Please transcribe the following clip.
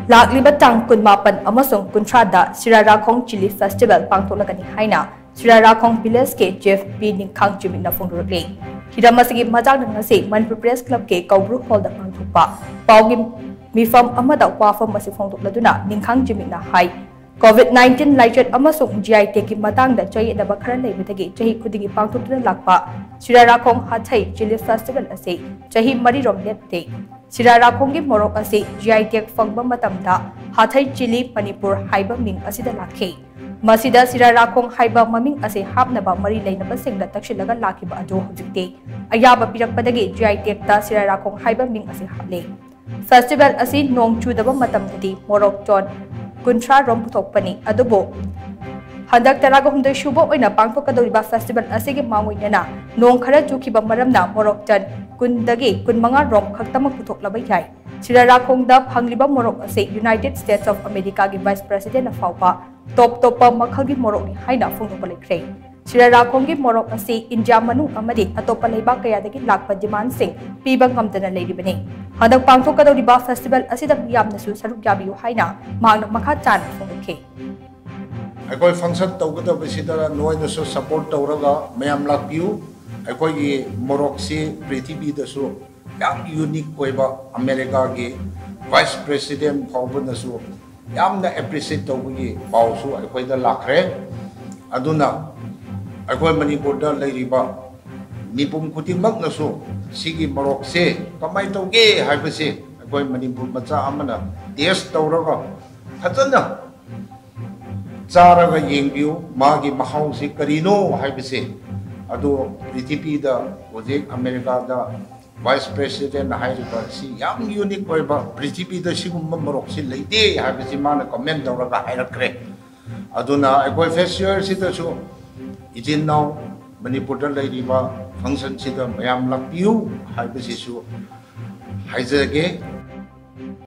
Lakliba tang kunmapan amasung kuntrada Sirarakong Chili Festival pangtolakani haina Sirarakong Village ke Jeff B Ningkhang Jimina Fongdurle. Hidamasigi majak nangasi Manipur Press Club ke Kaubru Hall da pangtokpa. Paugi mifam amada wafam masi fongdokladuna Ningkhang Jimina hai. COVID-19 laichot amasung GI teki matangda chayi da bakara leibitagi chahi kudigi pangtokduna lakpa Sirarakong Hathai Chili Festival ase chahi mari rom lepte. Sirarakong gi morok ase GI tek fangba matamda Hathai Chili Manipur haiba ming asida lakhe. Masida Sirarakong haiba maming ase hapnaba mari leinaba singda takshilaga lakiba ado hujikte. Ayaba pirakpadagi GI tekta Sirarakong haiba ming ase haple. Festival ase nong chudaba matamdadi morok ton kuntra rom puthokpani adubo handak taraga humdai shubo oina pangthokadoriba festival asege mamoinana nong khara chukhiba maramna morok tan kundagi kunmanga rom khaktamak puthoklaba yai Sirarakongda phangliba morok ase United States of America gi Vice President afaupa top makhagi morok ni haina phongdokpa lekre Sirarakong gi morok ase India manu amadi atopa leiba kayadagi lakpa demand sing piba ngamdana leiribani handak pangthokadoriba festival asida yamnasu saruk yabiyu haina magna makha chan phongdokhe Akoi function tawgada bisidara noinasu support tawraga mayam lakpiu akoi gi morok si prithibi dasu yam unique koiba America gi Vice President phawbanasu yamna appreciate tawgi pawsu akoi da lakre aduna akoi Manipur da leiriba mipum kutimak nasu sigi morok se kamai tawge haibase akoi Manipur macha amana taste tawraga phajana Zaraga yengbiu magi mahau si karino haibase adu prithibi da project America da Vice President haiba si yam unique oiba prithibi da sigumba morok si leide haibase mana comment tawraga hairakre aduna akoi festival si da su ijin now Manipur da leiriba function si da mayam lakpiu haibase su haijage